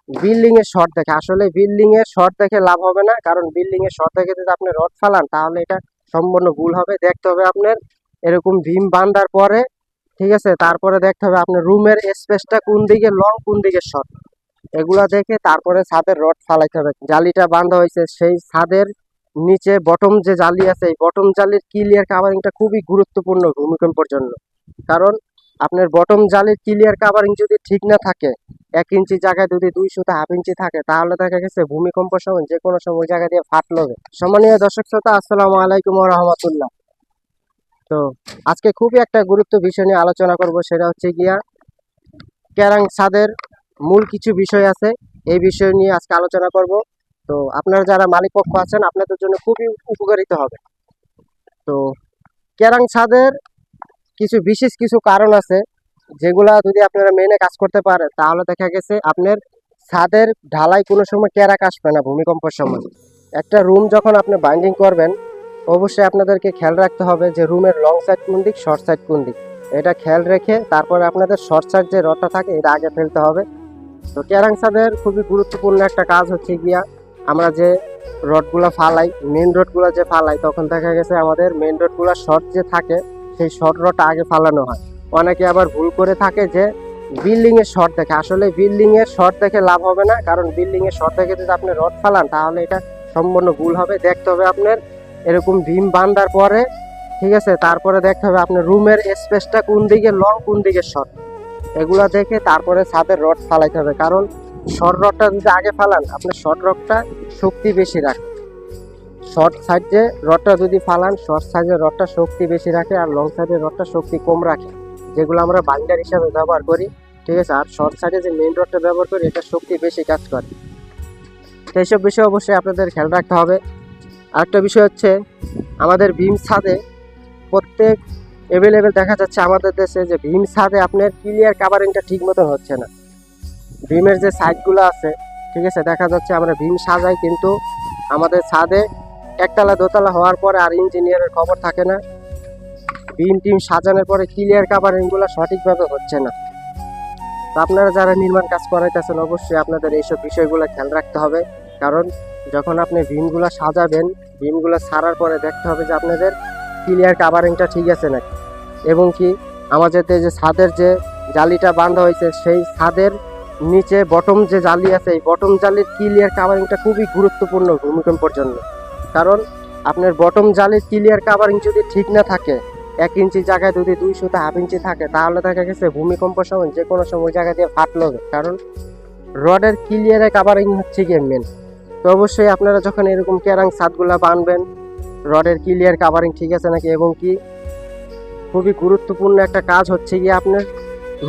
Building এর short দেখে, আসলে বিল্ডিং এর শর্ট দেখে লাভ হবে না, কারণ বিল্ডিং এর শর্ট দেখে যদি আপনি রড ফালান তাহলে এটা সম্পূর্ণ ভুল হবে। দেখতে হবে আপনার এরকম ভীম বাঁধার পরে, ঠিক আছে, তারপরে দেখতে হবে আপনার রুমের স্পেসটা কোন দিকে লং কোন দিকে শর্ট, এগুলা দেখে তারপরে ছাদের রড ফালাইতে হবে। জালিটা বাঁধা হয়েছে সেই ছাদের নিচে বটম যে জালি আছে, এই বটম জালির ক্লিয়ার কাভারিংটা খুবই গুরুত্বপূর্ণ ভূমিকম্পের জন্য। কারণ আপনার বটম জালির ক্লিয়ার কাভারিং যদি ঠিক না থাকে, 1 ইঞ্চি জায়গায় যদি 2 সুতা হাফ ইঞ্চি থাকে, তাহলে দেখা গেছে ভূমিকম্প সময় যে কোনো সময় জায়গা দিয়ে ফাটলো। সম্মানীয় দর্শক শ্রোতা, আসসালামু আলাইকুম ওয়া রাহমাতুল্লাহ। তো আজকে খুবই একটা গুরুত্ব বিষয় নিয়ে আলোচনা করব, সেটা হচ্ছে গিয়া ক্যারাং ছাদের মূল কিছু বিষয় আছে, এই বিষয় নিয়ে আজকে আলোচনা করব। তো আপনারা যারা মালিক পক্ষ আছেন আপনাদের জন্য খুবই উপকারিত হবে। তো ক্যারাং ছাদের বিশেষ কিছু কারণ আছে, যেগুলা যদি আপনারা মেনে কাজ করতে পারেন তাহলে দেখা গেছে আপনার ছাদের ঢালাই কোনো সময় ক্যারাক আসবে না ভূমিকম্পের সময়। একটা রুম যখন আপনি বাইন্ডিং করবেন, অবশ্যই আপনাদেরকে খেয়াল রাখতে হবে যে রুমের লং সাইড কোন দিক, শর্ট সাইড কোন দিক, এটা খেয়াল রেখে তারপরে আপনাদের শর্ট সাইড যে রডটা থাকে এটা আগে ফেলতে হবে। তো ক্যারাং ছাদের খুবই গুরুত্বপূর্ণ একটা কাজ হচ্ছে গিয়া, আমরা যে রডগুলো ফালাই, মেন রডগুলো যে ফালাই, তখন দেখা গেছে আমাদের মেন রডগুলো শর্ট যে থাকে সেই শর্ট রডটা আগে ফালানো হয়। অনেকে আবার ভুল করে থাকে যে বিল্ডিং এর শর্ট দেখে, আসলে বিল্ডিং এর শর্ট দেখে লাভ হবে না, কারণ বিল্ডিং এর শর্ট দেখে যদি আপনি রড ফালান তাহলে এটা সম্পূর্ণ ভুল হবে। দেখতে হবে আপনার এরকম ভীম বাঁধার পরে, ঠিক আছে, তারপরে দেখতে হবে আপনার রুমের স্পেসটা কোন দিকে লং কোন দিকে শর্ট, এগুলা দেখে তারপরে ছাদের রড ফালাইতে হবে। কারণ শর্ট রডটা যদি আগে ফালান, আপনার শর্ট রডটা শক্তি বেশি রাখে। শর্ট সাইড যে রডটা যদি ফালান, শর্ট সাইডের রডটা শক্তি বেশি রাখে, আর লং সাইডের রডটা শক্তি কম রাখে, যেগুলো আমরা বাইন্ডার হিসাবে ব্যবহার করি, ঠিক আছে। আর শর্ট সাইডে যে মেইন রডটা ব্যবহার করি এটা শক্তি বেশি কাজ করে। তো এইসব বিষয় অবশ্যই আপনাদের খেয়াল রাখতে হবে। আরেকটা বিষয় হচ্ছে আমাদের ভীম ছাদে প্রত্যেক অ্যাভেলেবেল দেখা যাচ্ছে আমাদের দেশে যে ভীম ছাদে আপনার ক্লিয়ার কাভারিংটা ঠিক মতন হচ্ছে না। ভীমের যে সাইডগুলো আছে, ঠিক আছে, দেখা যাচ্ছে আমরা ভীম সাজাই কিন্তু আমাদের ছাদে একতলা দোতলা হওয়ার পরে আর ইঞ্জিনিয়ারের খবর থাকে না, ভীম টিম সাজানোর পরে ক্লিয়ার কাভারিংগুলো সঠিকভাবে হচ্ছে না। তো আপনারা যারা নির্মাণ কাজ করাইতেছেন অবশ্যই আপনাদের এইসব বিষয়গুলো খেয়াল রাখতে হবে। কারণ যখন আপনি ভীমগুলো সাজাবেন, ভীমগুলো ছাড়ার পরে দেখতে হবে যে আপনাদের ক্লিয়ার কাভারিংটা ঠিক আছে নাকি, এবং কি আমাদের যে ছাদের যে জালিটা বাঁধা হয়েছে সেই ছাদের নিচে বটম যে জালি আছে, এই বটম জালির ক্লিয়ার কাভারিংটা খুবই গুরুত্বপূর্ণ ভূমিকম্পের জন্য। কারণ আপনার বটম জালির ক্লিয়ার কাভারিং যদি ঠিক না থাকে, 1 ইঞ্চি জায়গায় যদি 2 সুতা হাফ ইঞ্চি থাকে, তাহলে দেখা গেছে ভূমিকম্প সময় যে কোনো সময় জায়গা দিয়ে ফাটলো। কারণ রডের ক্লিয়ার কাভারিং হচ্ছে গিয়ে মেন। তো অবশ্যই আপনারা যখন এরকম ক্যারাং ছাদগুলা বানবেন, রডের ক্লিয়ার কাভারিং ঠিক আছে নাকি, এবং কি খুবই গুরুত্বপূর্ণ একটা কাজ হচ্ছে গিয়ে আপনার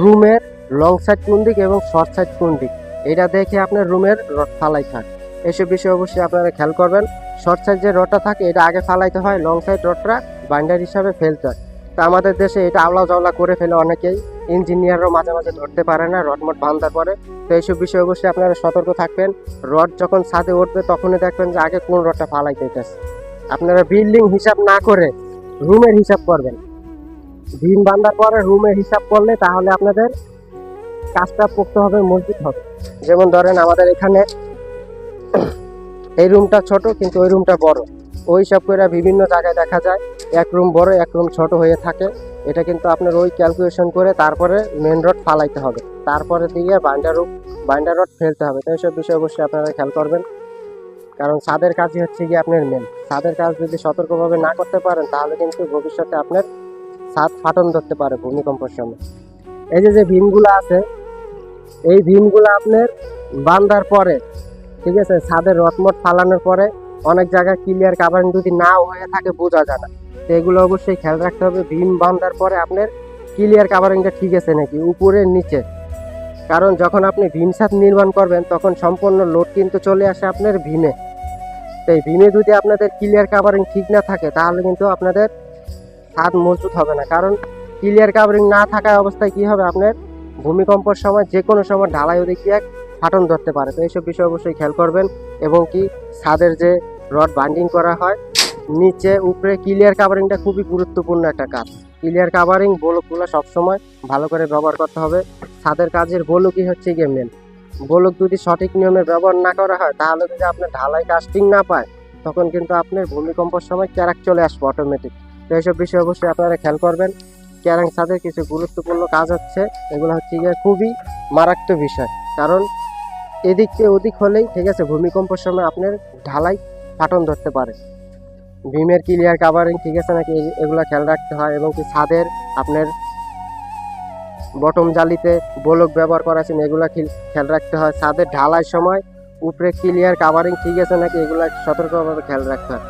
রুমের লং সাইড কোন দিক এবং শর্ট সাইড কোন দিক, এটা দেখে আপনার রুমের রড ফালাই থাকে। এসব বিষয়ে অবশ্যই আপনারা খেয়াল করবেন। শর্ট সাইড যে রডটা থাকে এটা আগে ফালাইতে হয়, লং সাইড রডটা বাইন্ডার হিসাবে ফেলতে হয়। তো আমাদের দেশে এটা আওলা জাওলা করে ফেলে অনেকেই, ইঞ্জিনিয়ারও মাঝে মাঝে ধরতে পারে না রডমট বাঁধার পরে। তো এইসব বিষয়ে অবশ্যই আপনারা সতর্ক থাকবেন। রড যখন ছাদে উঠবে তখনই দেখবেন যে আগে কোন রডটা ফালাইতে হইতেছে। আপনারা বিল্ডিং হিসাব না করে রুমের হিসাব করবেন। ভীম বাঁধার পরে রুমের হিসাব করলে তাহলে আপনাদের কাজটা পোক্ত হবে, মজবুত হবে। যেমন ধরেন আমাদের এখানে এই রুমটা ছোট কিন্তু ওই রুমটা বড়, ওই সব করে বিভিন্ন জায়গায় দেখা যায় এক রুম বড় এক রুম ছোট হয়ে থাকে। এটা কিন্তু আপনার ওই ক্যালকুলেশন করে তারপরে মেন রড ফালাইতে হবে, তারপরে দিয়ে বাইন্ডার রড ফেলতে হবে। তো এইসব বিষয়ে অবশ্যই আপনারা খেয়াল করবেন। কারণ ছাদের কাজই হচ্ছে গিয়ে আপনার মেন। ছাদের কাজ যদি সতর্কভাবে না করতে পারেন তাহলে কিন্তু ভবিষ্যতে আপনার ছাদ ফাটন ধরতে পারে ভূমিকম্পের সময়। এই যে ভীমগুলো আছে, এই ভীমগুলো আপনার বাঁধার পরে, ঠিক আছে, ছাদের রডমট ফালানোর পরে অনেক জায়গায় ক্লিয়ার কাভারিং যদি নাও হয়ে থাকে বোঝা যায় না। তো এগুলো অবশ্যই খেয়াল রাখতে হবে। ভীম বাঁধার পরে আপনার ক্লিয়ার কাভারিংটা ঠিক আছে নাকি, উপরে নিচে। কারণ যখন আপনি ভীম ছাদ নির্মাণ করবেন তখন সম্পূর্ণ লোড কিন্তু চলে আসে আপনার ভীমে। তো এই ভীমে যদি আপনাদের ক্লিয়ার কাভারিং ঠিক না থাকে তাহলে কিন্তু আপনাদের ছাদ মজবুত হবে না। কারণ ক্লিয়ার কাভারিং না থাকা অবস্থায় কি হবে, আপনার ভূমিকম্পের সময় যে কোনো সময় ঢালাই ওদিক দিয়ে ফাটন ধরতে পারে। তো এইসব বিষয় অবশ্যই খেয়াল করবেন। এবং কি ছাদের যে রড বাইন্ডিং করা হয় নিচে উপরে ক্লিয়ার কাভারিংটা খুবই গুরুত্বপূর্ণ একটা কাজ। ক্লিয়ার কাভারিং বলকগুলো সবসময় ভালো করে ব্যবহার করতে হবে। ছাদের কাজের বলকই হচ্ছে গিয়ে মেন। বলক যদি সঠিক নিয়মে ব্যবহার না করা হয়, তাহলে যদি আপনার ঢালাই কাস্টিং না পায়, তখন কিন্তু আপনার ভূমিকম্পের সময় ক্যারাক চলে আসবে অটোমেটিক। তো এইসব বিষয় অবশ্যই আপনারা খেয়াল করবেন। ক্যারাং ছাদের কিছু গুরুত্বপূর্ণ কাজ হচ্ছে, এগুলো হচ্ছে গিয়ে খুবই মারাত্মক বিষয়। কারণ এদিক থেকে ওদিক হলেই ঠিক আছে ভূমিকম্পের সময় আপনার ঢালাই ফাটন ধরতে পারে। ভীমের ক্লিয়ার কাভারিং ঠিক আছে নাকি এগুলো খেয়াল রাখতে হয়, এবং কি ছাদের আপনার বটম জালিতে বলক ব্যবহার করা আছে এগুলা খেয়াল রাখতে হয়। ছাদের ঢালাই সময় উপরে ক্লিয়ার কাভারিং ঠিক আছে নাকি এগুলা সতর্কভাবে খেয়াল রাখতে হয়।